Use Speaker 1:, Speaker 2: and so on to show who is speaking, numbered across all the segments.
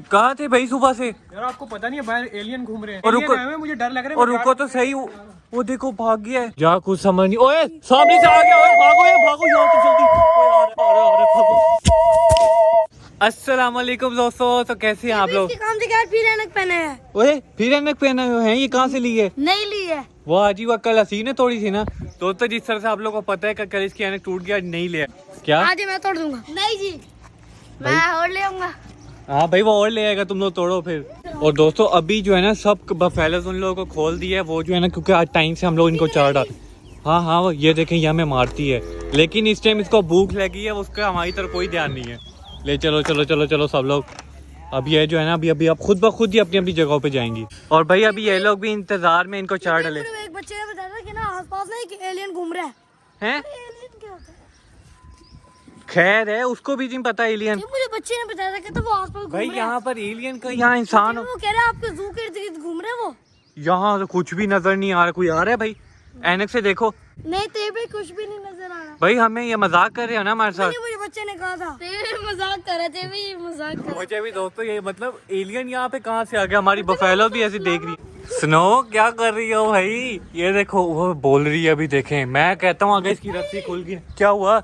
Speaker 1: कहाँ थे भाई सुबह से?
Speaker 2: यार आपको पता नहीं है बाहर एलियन घूम रहे हैं।
Speaker 1: और रुको,
Speaker 2: एलियन आए हुए हैं, मुझे डर लग रहा है।
Speaker 1: और रुको तो सही, वो देखो भाग गया है। जा कुछ समझ नहीं। ओए सामने से आ गया, ओए भागो यार, भागो यहाँ तो जल्दी। ओए आ रहे भागो। अस्सलाम वालेकुम दोस्तों, तो कैसे हैं आप लोग?
Speaker 3: काम से क्या फिर ऐनक पहने हैं?
Speaker 1: ओए फिर ऐनक पहने हुए हैं, ये कहाँ से ली है?
Speaker 3: नहीं ली है।
Speaker 1: वो आजी वो कल हसीन ने तोड़ी थी ना दोस्तों। जिस तरह से आप लोगों को पता है कि कल इसकी ऐनक टूट गया, नहीं लिया। क्या
Speaker 3: आज मैं तोड़ दूंगा। नहीं जी, मैं और ले आऊंगा।
Speaker 1: हाँ भाई वो और ले आएगा, तुम लोग तोड़ो फिर। और दोस्तों अभी जो है ना सब बफेलोज उन लोगों को खोल दिया है, वो जो है ना, क्योंकि आज टाइम से हम लोग इनको चार डाल। हाँ हाँ वो ये देखें, ये हमें मारती है, लेकिन इस टाइम इसको भूख लगी है, उसका हमारी तरफ कोई ध्यान नहीं है। ले चलो चलो चलो चलो सब लोग। अब ये जो है ना अभी अभी अब खुद ब खुद ही अपनी अपनी जगहों पे जाएंगी। और भाई अभी ये लोग भी इंतजार में इनको चार डाले।
Speaker 3: एक बच्चे ने बताया कि ना आसपास ना एक एलियन घूम रहा है।
Speaker 1: हैं?
Speaker 3: एलियन क्या होता है?
Speaker 1: खैर है, उसको भी नहीं पता एलियन।
Speaker 3: मुझे बच्चे ने बताया था कि तो वो आसपास
Speaker 1: भाई यहाँ पर एलियन का, यहाँ इंसान,
Speaker 3: वो कह रहा है आपके जू के इर्द गिर्द घूम रहे हैं वो।
Speaker 1: यहाँ तो कुछ भी नजर नहीं आ रहा। कोई आ रहा है भाई? ऐनक से देखो।
Speaker 3: नहीं तेरे कुछ भी नहीं नजर आ रहा।
Speaker 1: भाई हमें ये मजाक कर रहे हो ना हमारे साथ?
Speaker 3: मुझे बच्चे ने कहा था तेरे मजाक कर रहे थे भी, मजाक कर।
Speaker 1: मुझे भी दोस्तों ये मतलब एलियन यहाँ पे कहाँ से आ गया? हमारी बफेलो भी ऐसी देख रही। स्नो क्या कर रही हो भाई? ये देखो वो बोल रही है, अभी देखें। मैं कहता हूँ अगर इसकी रस्सी खुल गई, क्या हुआ?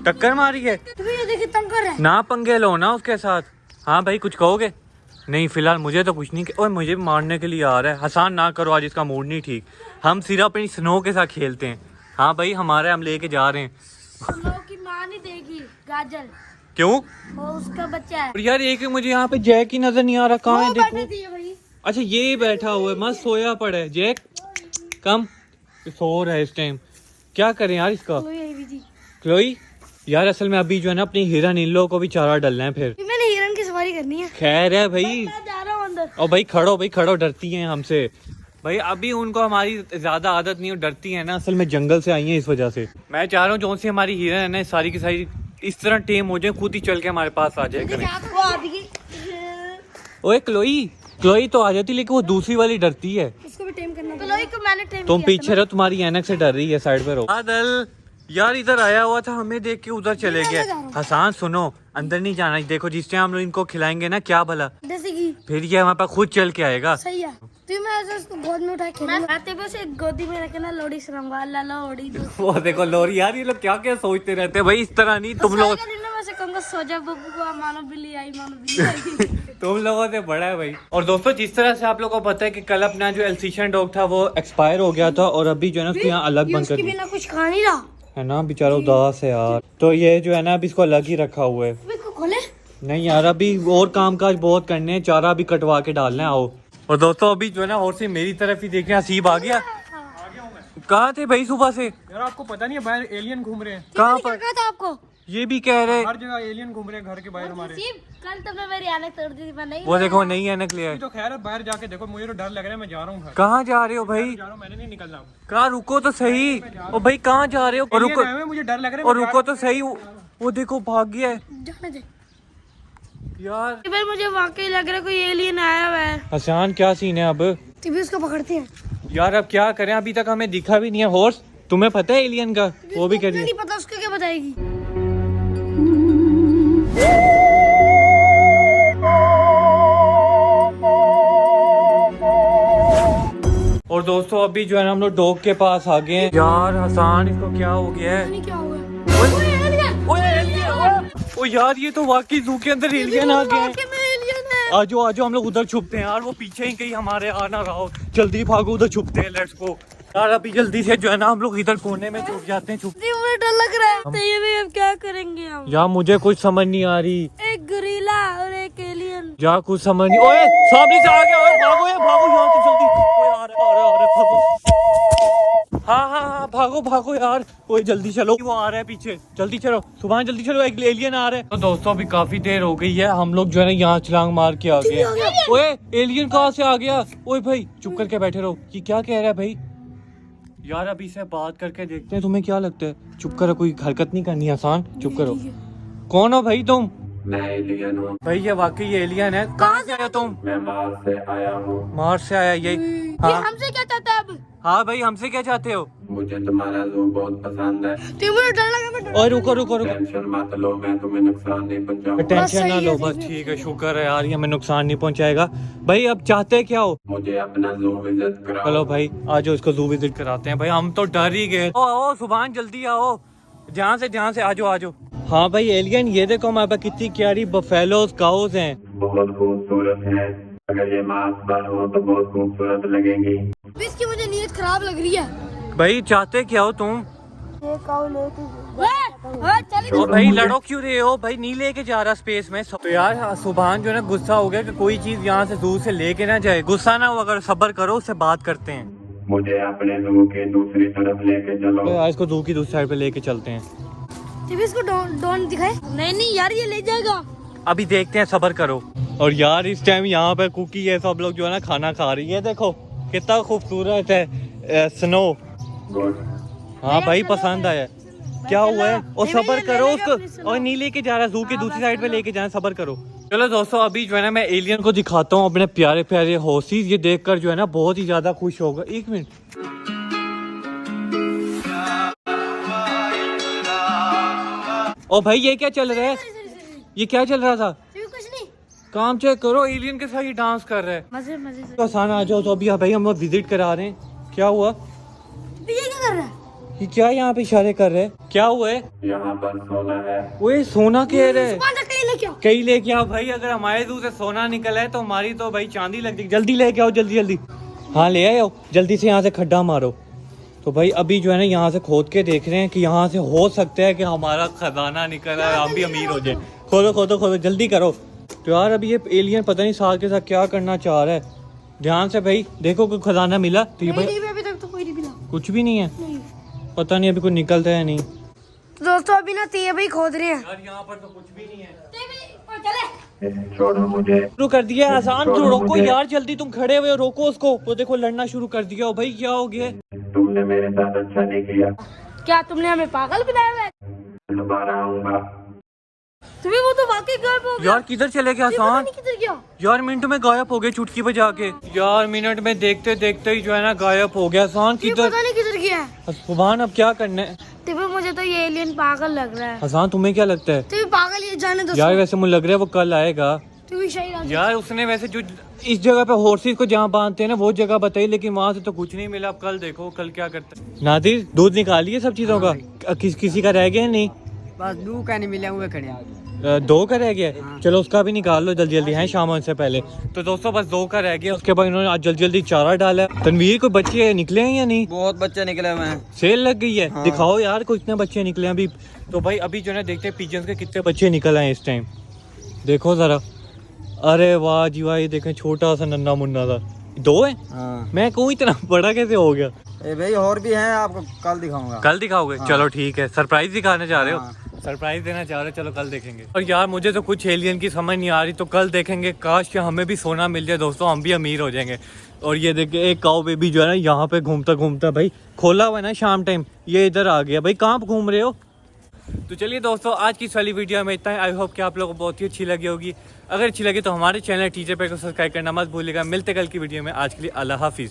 Speaker 1: टक्कर मारी है?
Speaker 3: ये देखिए तंग कर रहा है।
Speaker 1: ना पंगे लो ना उसके साथ। हाँ भाई कुछ कहोगे? नहीं फिलहाल मुझे तो कुछ नहीं। और मुझे भी मारने के लिए आ रहा है। हसान ना करो, आज इसका मूड नहीं ठीक। हम सिर्फ अपनी स्नो के साथ खेलते हैं। हाँ भाई हमारे, हम लेके जा रहे हैं।
Speaker 3: लोग की माँ नहीं देगी गाजर।
Speaker 1: क्यों?
Speaker 3: वो उसका बच्चा है।
Speaker 1: और यार एक मुझे यहाँ पे जैक ही नजर नहीं आ रहा, कहाँ है? देखो।
Speaker 3: थी भाई।
Speaker 1: अच्छा ये बैठा हुआ है, मस्त सोया पड़ा है। जैक कम सो रहा है इस टाइम। क्या करें यार इसका? क्लोई यार असल में अभी जो है ना अपनी हिरन इन लोगों को भी चारा डालना है फिर।
Speaker 3: मैंने हिरन की सवारी करनी है।
Speaker 1: खैर है भाई,
Speaker 3: मैं जा रहा हूँ अंदर।
Speaker 1: और भाई खड़ो, डरती हैं हमसे। भाई अभी उनको हमारी ज्यादा आदत नहीं है, डरती है ना, असल में जंगल से आई है इस वजह से। मैं चाह रहा हूँ जो सी हमारी हिरन है ना, सारी की सारी इस तरह टेम हो जाए, खुद ही चल के हमारे पास आ जाए करें। ओए क्लोई तो आ जाती, लेकिन वो दूसरी वाली डरती है।
Speaker 3: उसको भी टेम करना। क्लोई को मैंने टेम
Speaker 1: तुम
Speaker 3: किया
Speaker 1: पीछे रहो, तुम्हारी ऐनक से डर रही है, साइड पे रहो। बादल यार इधर आया हुआ था, हमें देख के उधर चले गया। हसान सुनो, अंदर नहीं जाना। देखो जिस टाइम हम लोग इनको खिलाएंगे ना, क्या भला
Speaker 3: जैसे कि
Speaker 1: फिर ये हमारे पास खुद चल के आएगा।
Speaker 3: सही है। तो मैं ऐसे उसको गोद में उठा के मैं बस एक गोदी में रखना, लोड़ी सुनाऊंगा लोड़ी।
Speaker 1: वो देखो लोरी, यार ये लोग क्या क्या सोचते रहते हैं भाई, इस तरह नहीं। तुम लोग
Speaker 3: वैसे कहूंगा सोजा बब्बू को, मानो बिल्ली आई, मानो बिल्ली आई।
Speaker 1: तुम लोगों से बड़ा है भाई। और दोस्तों जिस तरह से आप लोगों को पता है कि कल अपना जो एल्सीशियन डॉग था वो एक्सपायर हो गया था, और अभी जो है ना उसको यहाँ अलग बंद कर दिया
Speaker 3: बिना कुछ खा नहीं रहा
Speaker 1: है ना, बेचारा उदास है यार। तो ये जो है ना अभी इसको अलग ही रखा हुआ है।
Speaker 3: खोले
Speaker 1: नहीं यार अभी और काम काज बहुत करने हैं, चारा भी कटवा के डालना है। आओ। और दोस्तों अभी जो है ना और से मेरी तरफ ही देख रहे हैं, हसीब आ गया। कहाँ थे भाई सुबह से?
Speaker 2: यार आपको पता नहीं है बाहर एलियन घूम रहे हैं।
Speaker 1: कहाँ पर?
Speaker 3: कहा था आपको?
Speaker 1: ये भी कह रहे।
Speaker 2: हर जगह एलियन घूम रहे हैं घर के बाहर हमारे।
Speaker 3: कल तुमने मेरी ऐनक तोड़ दी थी, मैं नहीं।
Speaker 1: वो देखो नहीं ऐनक ले आए।
Speaker 2: तो खैर बाहर जाके देखो, मुझे तो डर लग रहा है। मैं जा रहा हूँ घर।
Speaker 1: कहाँ जा रहे हो भाई?
Speaker 2: जा रहा हूँ, मैंने नहीं निकलना।
Speaker 1: कहाँ? रुको तो सही। ओ भाई कहाँ जा रहे हो? और रुको,
Speaker 2: एलियन आए हुए हैं, मुझे डर लग रहा है।
Speaker 1: और रुको तो सही। वो देखो भाग गया है
Speaker 3: जाने दे
Speaker 1: यार।
Speaker 3: भाई, मुझे वाकई लग रहा है कोई एलियन आया हुआ है।
Speaker 1: हसान क्या सीन है अब?
Speaker 3: तभी उसको पकड़ते हैं
Speaker 1: यार अब क्या करें, अभी तक हमें दिखा भी नहीं है। हॉर्स तुम्हें पता है एलियन का? वो भी करिए।
Speaker 3: नहीं पता उसको क्या बताएगी।
Speaker 1: और दोस्तों अभी जो है ना हम लोग डॉग के पास आ गए हैं। यार हसान इसको क्या हो गया है?
Speaker 3: क्या हुआ?
Speaker 1: ओ यार ये तो वाकई जू के अंदर एलियन आ गए हैं। आजो आजो हम लोग उधर छुपते हैं यार, वो पीछे ही कहीं हमारे आना रहा हो। जल्दी भागो उधर छुपते हैं, लेट्स गो यार। अभी जल्दी से जो है ना हम लोग इधर कोने में छुप जाते हैं।
Speaker 3: मुझे डर लग रहा है। तो ये भी अब क्या करेंगे हम?
Speaker 1: यार मुझे कुछ समझ नहीं आ रही।
Speaker 3: एक गोरिल्ला और एक एलियन।
Speaker 1: यार कुछ समझ नहीं। ओए सामने से आ गया, ओए भागो यार, भागो यहाँ से जल्दी। ओए आ रहा भागो। हाँ भागो यार। ओए जल्दी चलो, वो आ रहा है पीछे। जल्दी चलो सुभान, जल्दी चलो, एक एलियन आ रहा है। तो दोस्तों अभी काफी देर हो गई है, हम लोग जो है ना यहाँ छलांग मार के आ गए। ओए एलियन कहाँ से आ गया? ओए भाई चुप करके बैठे रहो। ये क्या कह रहा है भाई? यार अभी से बात करके देखते हैं, तुम्हें क्या लगता है? चुप करो, कोई हरकत नहीं करनी, आसान चुप करो। कौन हो भाई तुम?
Speaker 4: मैं एलियन हूँ
Speaker 1: भाई ये वाकई एलियन है। कहाँ से आया तुम?
Speaker 4: मैं मार्स से आया हूँ।
Speaker 1: मार्स से आया? यही
Speaker 3: ये
Speaker 1: हाँ
Speaker 3: हमसे क्या चाहता है अब?
Speaker 1: हाँ भाई हमसे क्या चाहते हो?
Speaker 4: मुझे तुम्हारा जू बहुत पसंद है।
Speaker 3: मुझे डर लगा, मैं डर
Speaker 1: और रुको रुको रुको,
Speaker 4: टेंशन मत लो, मैं तुम्हें नुकसान नहीं पहुंचाऊंगा।
Speaker 1: टेंशन ना
Speaker 3: सही
Speaker 1: लो
Speaker 3: है,
Speaker 1: बस।
Speaker 3: ठीक है।
Speaker 1: ठीक है, शुक्र है यार, ये हमें नुकसान नहीं पहुंचाएगा। भाई अब चाहते क्या हो?
Speaker 4: मुझे अपना जू विजिट कराओ।
Speaker 1: चलो भाई आज इसको जू विजिट कराते हैं। भाई हम तो डर ही गए। ओ सुभान जल्दी आओ, जहाँ से आजो आजो। हाँ भाई एलियन, ये देखो हमारे पास कितनी प्यारी बफेलोज काउज हैं।
Speaker 4: बहुत खूबसूरत है, अगर ये मास्क पर हो तो बहुत खूबसूरत लगेंगी।
Speaker 3: इसकी मुझे नीयत खराब लग रही है।
Speaker 1: भाई चाहते क्या हो तुम?
Speaker 3: ये काऊ लेके
Speaker 1: ओ भाई लड़ो क्यों रहे हो? भाई नहीं लेके जा रहा स्पेस में। तो यार सुभान जो है ना गुस्सा हो गया कि कोई चीज यहाँ से दूर से लेके ना जाए। गुस्सा ना हो, अगर सब्र करो, उससे बात करते हैं।
Speaker 4: मुझे अपने जू के दूसरी तरफ लेके चलो।
Speaker 1: तो यार इसको जू की दूसरी साइड पे लेके चलते हैं।
Speaker 3: इसको डोंट दिखाए। नहीं यार, ये ले जाएगा।
Speaker 1: अभी देखते हैं, सब्र करो। और यार इस टाइम यहाँ पे कुकी है, सब लोग जो है ना खाना खा रही है। देखो कितना खूबसूरत है स्नो।
Speaker 4: गुड।
Speaker 1: हाँ भाई पसंद आया। क्या हुआ है? और
Speaker 3: नहीं,
Speaker 1: सब्र
Speaker 3: नहीं,
Speaker 1: करो
Speaker 3: ले लेगा अपनी
Speaker 1: उसको।
Speaker 3: सुनो।
Speaker 1: और नहीं लेके जा रहा, जू की दूसरी साइड पे लेके जाना, सब्र करो। चलो दोस्तों, अभी जो है ना मैं एलियन को दिखाता हूँ अपने प्यारे प्यारे हॉर्सेस। ये देखकर जो है ना बहुत ही ज्यादा खुश होगा। एक मिनट, ओ भाई ये क्या चल रहा है? ये क्या चल रहा था?
Speaker 3: कुछ नहीं,
Speaker 1: काम चेक करो, एलियन के साथ ही डांस कर रहा है।
Speaker 3: मजे मजे से।
Speaker 1: तो आसान आ जाओ। तो अभी भाई हम विजिट करा रहे हैं। क्या हुआ?
Speaker 3: ये क्या कर रहा है?
Speaker 1: ये क्या यहाँ पे इशारे कर रहे हैं? क्या हुआ है?
Speaker 4: यहाँ पर सोना है।
Speaker 1: वो सोना कह रहे हैं।
Speaker 3: सुभान कहीं लेके आओ।
Speaker 1: कहीं लेके आओ भाई। अगर हमारे दूर से सोना निकला है तो हमारी तो भाई चांदी लग जाएगी। जल्दी लेके आओ, जल्दी जल्दी। हाँ ले आओ जल्दी से, यहाँ से खड्डा मारो। तो भाई अभी जो है ना यहाँ से खोद के देख रहे हैं कि यहाँ से हो सकता है कि हमारा खजाना निकला है, हम भी अमीर हो जाए। खोदो खोदो खोदो, जल्दी करो। तो यार अभी ये एलियन पता नहीं साथ के साथ क्या करना चाह रहा है। ध्यान से भाई देखो, कोई खजाना मिला तो ये भाई
Speaker 3: नहीं, अभी तक तो कोई नहीं मिला।
Speaker 1: कुछ भी नहीं है।
Speaker 3: नहीं।
Speaker 1: पता नहीं अभी कोई निकलता है नहीं।
Speaker 3: तो दोस्तों अभी ना ते भाई खोद रहे हैं।
Speaker 1: यार यहाँ पर तो कुछ भी नहीं है।
Speaker 3: चले।
Speaker 4: छोड़ो मुझे।
Speaker 1: शुरू कर दिया है आसान। तो
Speaker 4: छोड़ो
Speaker 1: रोको
Speaker 4: मुझे।
Speaker 1: यार जल्दी, तुम खड़े हुए हो, रोको उसको। वो देखो लड़ना शुरू कर दिया। ओ भाई क्या हो गया?
Speaker 4: तुमने मेरे साथ अच्छा नहीं किया,
Speaker 3: क्या तुमने हमें पागल बनाया है?
Speaker 4: दोबारा आऊंगा।
Speaker 3: तुम्हें वो तो वाकई गायब हो गया।
Speaker 1: यार किधर चले गए
Speaker 3: ये पता
Speaker 1: आसान?
Speaker 3: नहीं किधर गया।
Speaker 1: यार मिनट में गायब हो गए चुटकी बजा के। यार मिनट में देखते देखते ही जो है ना गायब हो गया आसान।
Speaker 3: ये
Speaker 1: किधर?
Speaker 3: पता नहीं किधर गया है।
Speaker 1: सुभान अब क्या करना है?
Speaker 3: तो मुझे तो ये एलियन पागल लग रहा है।
Speaker 1: आसान तुम्हें क्या लगता है?
Speaker 3: तो पागल ये जाने दो।
Speaker 1: यार वैसे मुझे लग रहा है वो कल आएगा।
Speaker 3: तू भी सही रहा।
Speaker 1: यार उसने वैसे जो इस जगह पे हॉर्सेस को जहाँ बांधते हैं ना वो जगह बताई, लेकिन वहाँ से तो कुछ नहीं मिला। अब कल देखो कल क्या करता है। नादिर दूध निकालिए सब चीजों का। किसी का रह गया नहीं?
Speaker 5: बस दू का नहीं मिला हुए खड़े।
Speaker 1: दो का रह गया। चलो उसका भी निकाल लो जल्दी जल्दी, है शाम होने से पहले। तो दोस्तों बस दो का रह गया। उसके बाद इन्होंने आज जल्दी जल्दी चारा डाला है। तनवीर कोई बच्चे निकले हैं या नहीं?
Speaker 5: बहुत बच्चे निकले हुए हैं।
Speaker 1: सेल लग गई है। दिखाओ यार को इतने बच्चे निकले हैं अभी। तो भाई अभी जो है देखते हैं पिजन्स के कितने बच्चे निकल आए इस टाइम। देखो जरा, अरे वाह जी वाह, ये देखें छोटा सा नन्ना मुन्ना सा। दो है?
Speaker 5: हाँ।
Speaker 1: मैं कहूँ इतना बड़ा कैसे हो गया?
Speaker 5: ए भाई और भी हैं, आपको कल दिखाऊंगा।
Speaker 1: कल दिखाओगे? चलो ठीक है, सरप्राइज दिखाने जा रहे हो?
Speaker 5: हाँ।
Speaker 1: सरप्राइज देना चाह रहे हो, चलो कल देखेंगे। और यार मुझे तो कुछ एलियन की समझ नहीं आ रही, तो कल देखेंगे। काश कि हमें भी सोना मिल जाए दोस्तों, हम भी अमीर हो जाएंगे। और ये देखिए एक काऊ बेबी जो है ना यहाँ पे घूमता घूमता भाई खोला हुआ है ना शाम टाइम, ये इधर आ गया। भाई कहाँ घूम रहे हो? तो चलिए दोस्तों आज की इस वाली वीडियो में इतना ही। आई होप कि आप लोगों को बहुत ही अच्छी लगी होगी। अगर अच्छी लगी तो हमारे चैनल टीचर पे को सब्सक्राइब करना मत भूलिएगा। मिलते कल की वीडियो में। आज के लिए अल्लाह हाफिज़।